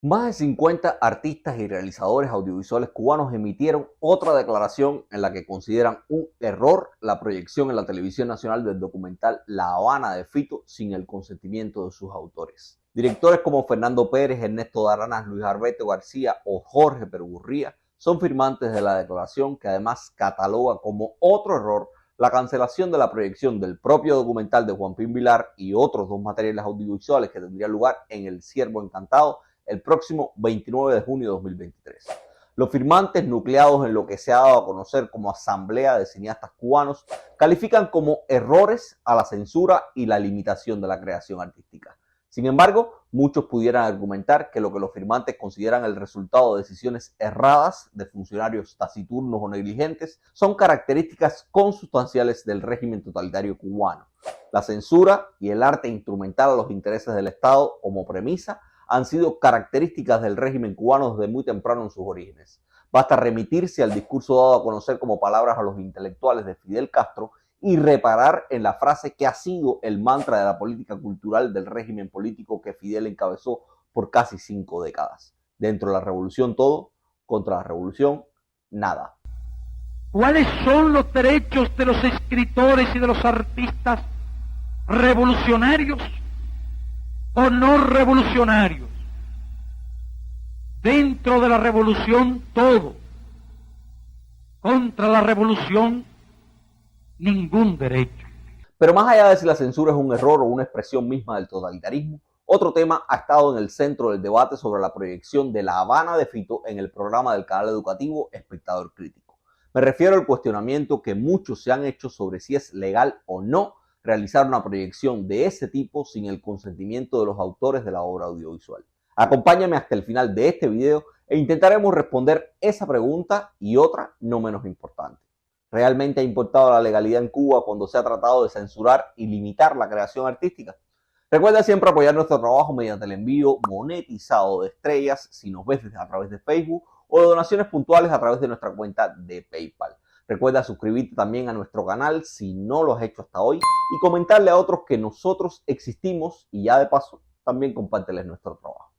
Más de 50 artistas y realizadores audiovisuales cubanos emitieron otra declaración en la que consideran un error la proyección en la televisión nacional del documental La Habana de Fito sin el consentimiento de sus autores. Directores como Fernando Pérez, Ernesto Daranas, Luis Alberto García o Jorge Perugurría son firmantes de la declaración, que además cataloga como otro error la cancelación de la proyección del propio documental de Juan Pin Vilar y otros dos materiales audiovisuales que tendrían lugar en El Ciervo Encantado el próximo 29 de junio de 2023. Los firmantes, nucleados en lo que se ha dado a conocer como Asamblea de Cineastas Cubanos, califican como errores a la censura y la limitación de la creación artística. Sin embargo, muchos pudieran argumentar que lo que los firmantes consideran el resultado de decisiones erradas de funcionarios taciturnos o negligentes son características consustanciales del régimen totalitario cubano. La censura y el arte instrumental a los intereses del Estado como premisa han sido características del régimen cubano desde muy temprano en sus orígenes. Basta remitirse al discurso dado a conocer como palabras a los intelectuales de Fidel Castro y reparar en la frase que ha sido el mantra de la política cultural del régimen político que Fidel encabezó por casi 5 décadas. Dentro de la revolución todo, contra la revolución nada. ¿Cuáles son los derechos de los escritores y de los artistas revolucionarios o no revolucionarios? Dentro de la revolución todo, contra la revolución ningún derecho. Pero más allá de si la censura es un error o una expresión misma del totalitarismo, otro tema ha estado en el centro del debate sobre la proyección de La Habana de Fito en el programa del canal educativo Espectador Crítico. Me refiero al cuestionamiento que muchos se han hecho sobre si es legal o no realizar una proyección de ese tipo sin el consentimiento de los autores de la obra audiovisual. Acompáñame hasta el final de este video e intentaremos responder esa pregunta y otra no menos importante. ¿Realmente ha importado la legalidad en Cuba cuando se ha tratado de censurar y limitar la creación artística? Recuerda siempre apoyar nuestro trabajo mediante el envío monetizado de estrellas si nos ves a través de Facebook o de donaciones puntuales a través de nuestra cuenta de PayPal. Recuerda suscribirte también a nuestro canal si no lo has hecho hasta hoy y comentarle a otros que nosotros existimos, y ya de paso también compárteles nuestro trabajo.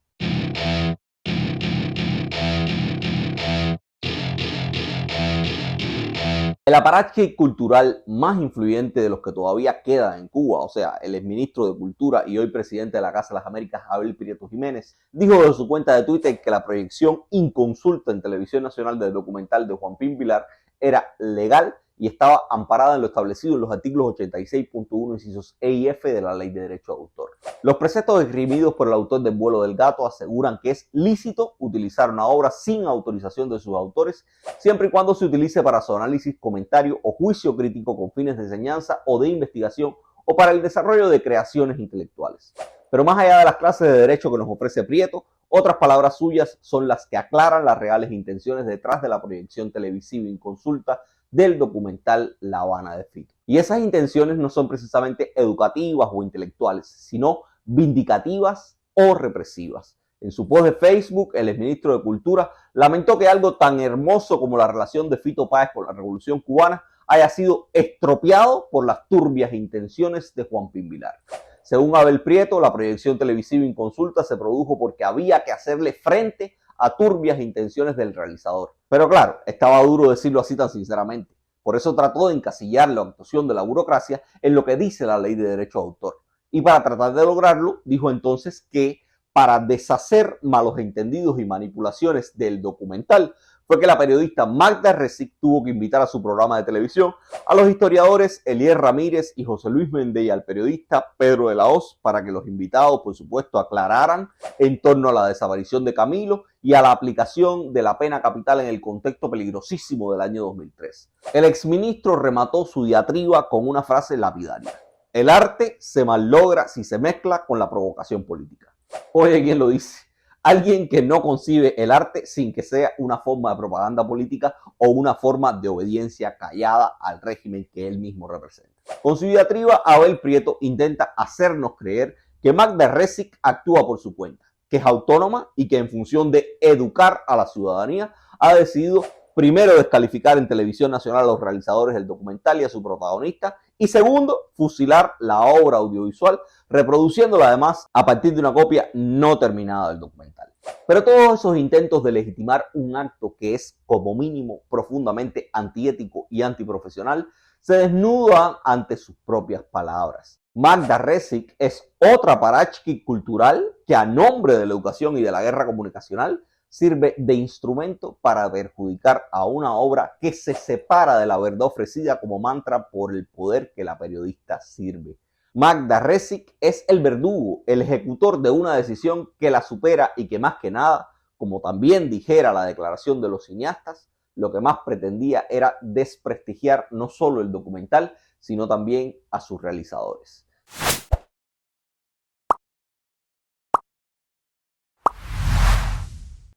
El aparato cultural más influyente de los que todavía queda en Cuba, o sea, el exministro de Cultura y hoy presidente de la Casa de las Américas, Abel Prieto Jiménez, dijo desde su cuenta de Twitter que la proyección inconsulta en Televisión Nacional del documental de Juan Pin Vilar era legal y estaba amparada en lo establecido en los artículos 86.1 incisos E y F de la Ley de Derecho de Autor. Los preceptos esgrimidos por el autor del Vuelo del Gato aseguran que es lícito utilizar una obra sin autorización de sus autores, siempre y cuando se utilice para su análisis, comentario o juicio crítico con fines de enseñanza o de investigación o para el desarrollo de creaciones intelectuales. Pero más allá de las clases de derecho que nos ofrece Prieto, otras palabras suyas son las que aclaran las reales intenciones detrás de la proyección televisiva inconsulta del documental La Habana de Fito. Y esas intenciones no son precisamente educativas o intelectuales, sino vindicativas o represivas. En su post de Facebook, el exministro de Cultura lamentó que algo tan hermoso como la relación de Fito Páez con la Revolución Cubana haya sido estropeado por las turbias intenciones de Juan Pin Vilar. Según Abel Prieto, la proyección televisiva inconsulta se produjo porque había que hacerle frente a turbias intenciones del realizador. Pero claro, estaba duro decirlo así tan sinceramente. Por eso trató de encasillar la actuación de la burocracia en lo que dice la Ley de Derecho de Autor. Y para tratar de lograrlo, dijo entonces que para deshacer malos entendidos y manipulaciones del documental, fue que la periodista Magda Resic tuvo que invitar a su programa de televisión a los historiadores Elier Ramírez y José Luis Méndez y al periodista Pedro de la Hoz para que los invitados, por supuesto, aclararan en torno a la desaparición de Camilo y a la aplicación de la pena capital en el contexto peligrosísimo del año 2003. El exministro remató su diatriba con una frase lapidaria: el arte se mallogra si se mezcla con la provocación política. Oye, ¿quién lo dice? Alguien que no concibe el arte sin que sea una forma de propaganda política o una forma de obediencia callada al régimen que él mismo representa. Con su diatriba, Abel Prieto intenta hacernos creer que Magda Resic actúa por su cuenta, que es autónoma y que en función de educar a la ciudadanía ha decidido primero descalificar en Televisión Nacional a los realizadores del documental y a su protagonista, y segundo, fusilar la obra audiovisual, reproduciéndola además a partir de una copia no terminada del documental. Pero todos esos intentos de legitimar un acto que es como mínimo profundamente antiético y antiprofesional se desnudan ante sus propias palabras. Magda Resic es otra parachki cultural que a nombre de la educación y de la guerra comunicacional sirve de instrumento para perjudicar a una obra que se separa de la verdad ofrecida como mantra por el poder que la periodista sirve. Magda Resic es el verdugo, el ejecutor de una decisión que la supera y que más que nada, como también dijera la declaración de los cineastas, lo que más pretendía era desprestigiar no solo el documental, sino también a sus realizadores.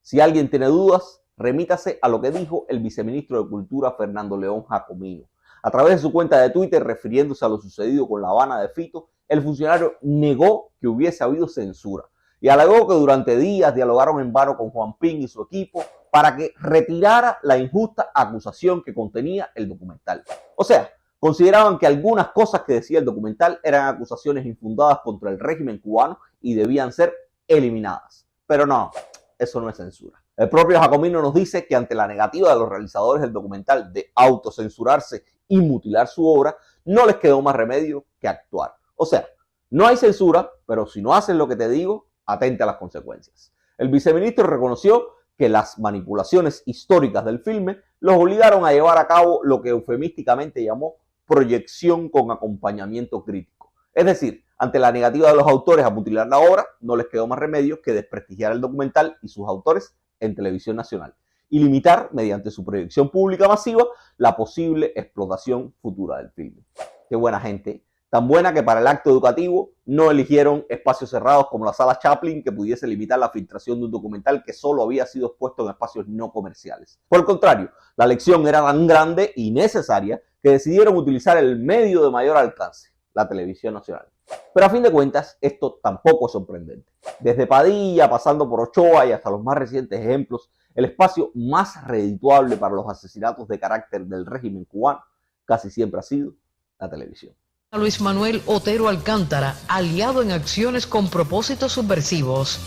Si alguien tiene dudas, remítase a lo que dijo el viceministro de Cultura Fernando León Jacomino. A través de su cuenta de Twitter, refiriéndose a lo sucedido con La Habana de Fito, el funcionario negó que hubiese habido censura y alegó que durante días dialogaron en vano con Juan Pin y su equipo para que retirara la injusta acusación que contenía el documental. O sea, consideraban que algunas cosas que decía el documental eran acusaciones infundadas contra el régimen cubano y debían ser eliminadas. Pero no, eso no es censura. El propio Jacomino nos dice que ante la negativa de los realizadores del documental de autocensurarse y mutilar su obra, no les quedó más remedio que actuar. O sea, no hay censura, pero si no haces lo que te digo, atente a las consecuencias. El viceministro reconoció que las manipulaciones históricas del filme los obligaron a llevar a cabo lo que eufemísticamente llamó proyección con acompañamiento crítico. Es decir, ante la negativa de los autores a mutilar la obra, no les quedó más remedio que desprestigiar el documental y sus autores en televisión nacional y limitar, mediante su proyección pública masiva, la posible explotación futura del filme. Qué buena gente, tan buena que para el acto educativo no eligieron espacios cerrados como la Sala Chaplin que pudiese limitar la filtración de un documental que solo había sido expuesto en espacios no comerciales. Por el contrario, la lección era tan grande y necesaria que decidieron utilizar el medio de mayor alcance, la televisión nacional. Pero a fin de cuentas, esto tampoco es sorprendente. Desde Padilla, pasando por Ochoa y hasta los más recientes ejemplos, el espacio más redituable para los asesinatos de carácter del régimen cubano casi siempre ha sido la televisión. Luis Manuel Otero Alcántara, aliado en acciones con propósitos subversivos.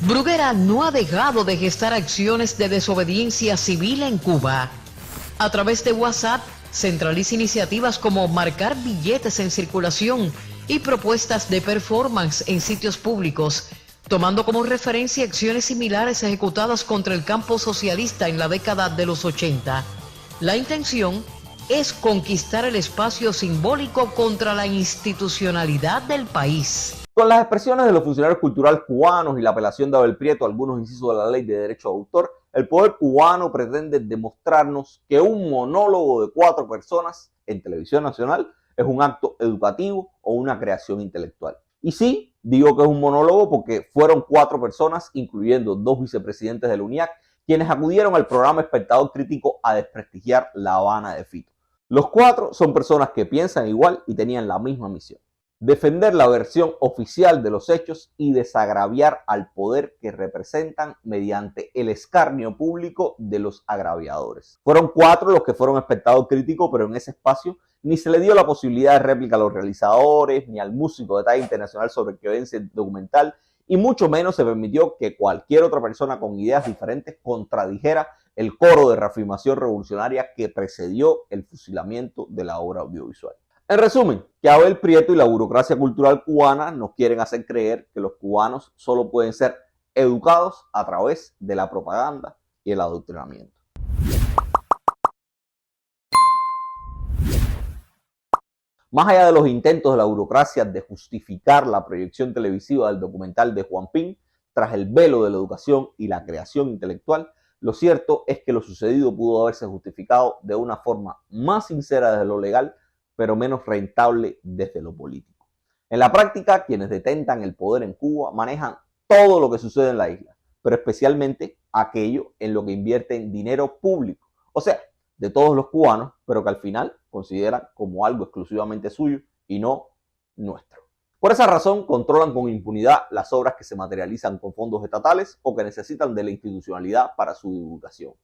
Bruguera no ha dejado de gestar acciones de desobediencia civil en Cuba. A través de WhatsApp, centraliza iniciativas como marcar billetes en circulación y propuestas de performance en sitios públicos, tomando como referencia acciones similares ejecutadas contra el campo socialista en la década de los 80. La intención es conquistar el espacio simbólico contra la institucionalidad del país. Con las expresiones de los funcionarios culturales cubanos y la apelación de Abel Prieto a algunos incisos de la ley de derecho de autor, el poder cubano pretende demostrarnos que un monólogo de 4 personas en televisión nacional es un acto educativo o una creación intelectual. Y sí, digo que es un monólogo porque fueron 4 personas, incluyendo 2 vicepresidentes del UNIAC, quienes acudieron al programa Espectador Crítico a desprestigiar La Habana de Fito. Los 4 son personas que piensan igual y tenían la misma misión: defender la versión oficial de los hechos y desagraviar al poder que representan mediante el escarnio público de los agraviadores. Fueron 4 los que fueron espectador crítico, pero en ese espacio ni se le dio la posibilidad de réplica a los realizadores, ni al músico de talla internacional sobre el que vence el documental, y mucho menos se permitió que cualquier otra persona con ideas diferentes contradijera el coro de reafirmación revolucionaria que precedió el fusilamiento de la obra audiovisual. En resumen, que Abel Prieto y la burocracia cultural cubana nos quieren hacer creer que los cubanos solo pueden ser educados a través de la propaganda y el adoctrinamiento. Más allá de los intentos de la burocracia de justificar la proyección televisiva del documental de Juan Pin, tras el velo de la educación y la creación intelectual, lo cierto es que lo sucedido pudo haberse justificado de una forma más sincera desde lo legal, pero menos rentable desde lo político. En la práctica, quienes detentan el poder en Cuba manejan todo lo que sucede en la isla, pero especialmente aquello en lo que invierten dinero público, o sea, de todos los cubanos, pero que al final consideran como algo exclusivamente suyo y no nuestro. Por esa razón, controlan con impunidad las obras que se materializan con fondos estatales o que necesitan de la institucionalidad para su divulgación.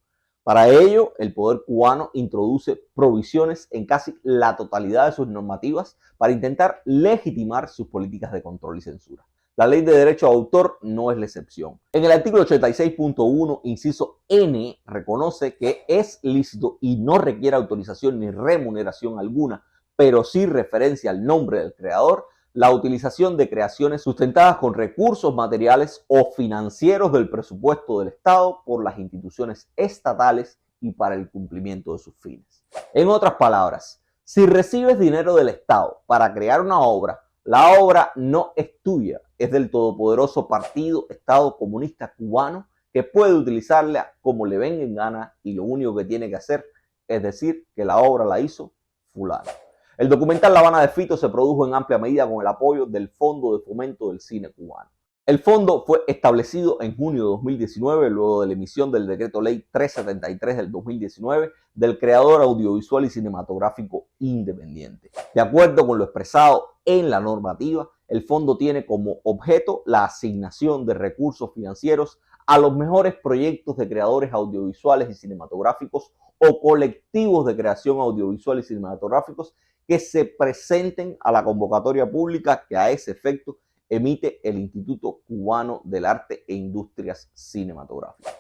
Para ello, el poder cubano introduce provisiones en casi la totalidad de sus normativas para intentar legitimar sus políticas de control y censura. La ley de derecho de autor no es la excepción. En el artículo 86.1, inciso N, reconoce que es lícito y no requiere autorización ni remuneración alguna, pero sí referencia al nombre del creador, la utilización de creaciones sustentadas con recursos materiales o financieros del presupuesto del Estado por las instituciones estatales y para el cumplimiento de sus fines. En otras palabras, si recibes dinero del Estado para crear una obra, la obra no es tuya, es del todopoderoso Partido Estado Comunista Cubano, que puede utilizarla como le venga en gana y lo único que tiene que hacer es decir que la obra la hizo fulano. El documental La Habana de Fito se produjo en amplia medida con el apoyo del Fondo de Fomento del Cine Cubano. El fondo fue establecido en junio de 2019, luego de la emisión del Decreto Ley 373 del 2019 del Creador Audiovisual y Cinematográfico Independiente. De acuerdo con lo expresado en la normativa, el fondo tiene como objeto la asignación de recursos financieros a los mejores proyectos de creadores audiovisuales y cinematográficos o colectivos de creación audiovisual y cinematográficos que se presenten a la convocatoria pública que a ese efecto emite el Instituto Cubano del Arte e Industrias Cinematográficas.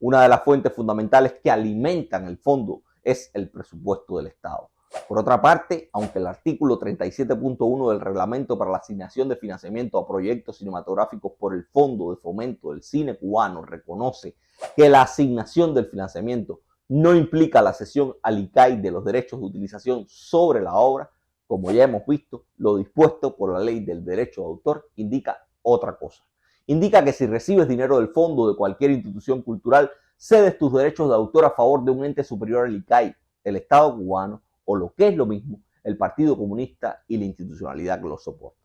Una de las fuentes fundamentales que alimentan el fondo es el presupuesto del Estado. Por otra parte, aunque el artículo 37.1 del Reglamento para la asignación de financiamiento a proyectos cinematográficos por el Fondo de Fomento del Cine Cubano reconoce que la asignación del financiamiento no implica la cesión al ICAI de los derechos de utilización sobre la obra, como ya hemos visto, lo dispuesto por la ley del derecho de autor indica otra cosa. Indica que si recibes dinero del fondo de cualquier institución cultural, cedes tus derechos de autor a favor de un ente superior al ICAI, el Estado cubano, o lo que es lo mismo, el Partido Comunista y la institucionalidad que lo soporta.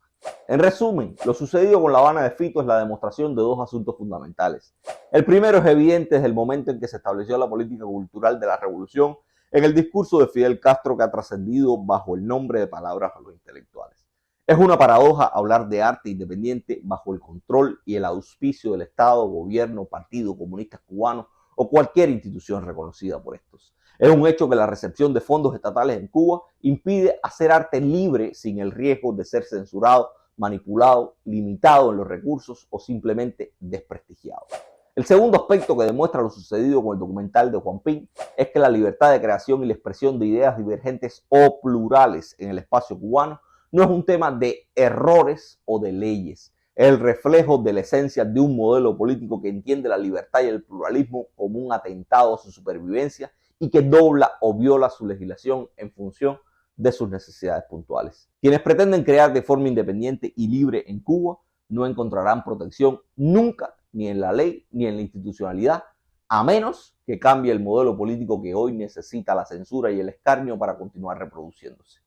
En resumen, lo sucedido con La Habana de Fito es la demostración de dos asuntos fundamentales. El primero es evidente desde el momento en que se estableció la política cultural de la revolución en el discurso de Fidel Castro, que ha trascendido bajo el nombre de palabras a los intelectuales. Es una paradoja hablar de arte independiente bajo el control y el auspicio del Estado, gobierno, Partido Comunista Cubano o cualquier institución reconocida por estos. Es un hecho que la recepción de fondos estatales en Cuba impide hacer arte libre sin el riesgo de ser censurado, manipulado, limitado en los recursos o simplemente desprestigiado. El segundo aspecto que demuestra lo sucedido con el documental de Juan Pin es que la libertad de creación y la expresión de ideas divergentes o plurales en el espacio cubano no es un tema de errores o de leyes. Es el reflejo de la esencia de un modelo político que entiende la libertad y el pluralismo como un atentado a su supervivencia y que dobla o viola su legislación en función de sus necesidades puntuales. Quienes pretenden crear de forma independiente y libre en Cuba no encontrarán protección nunca, ni en la ley ni en la institucionalidad, a menos que cambie el modelo político que hoy necesita la censura y el escarnio para continuar reproduciéndose.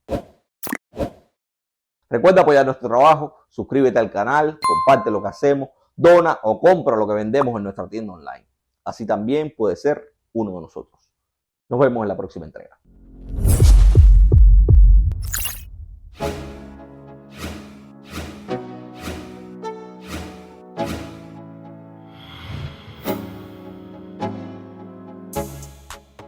Recuerda apoyar nuestro trabajo, suscríbete al canal, comparte lo que hacemos, dona o compra lo que vendemos en nuestra tienda online. Así también puedes ser uno de nosotros. Nos vemos en la próxima entrega.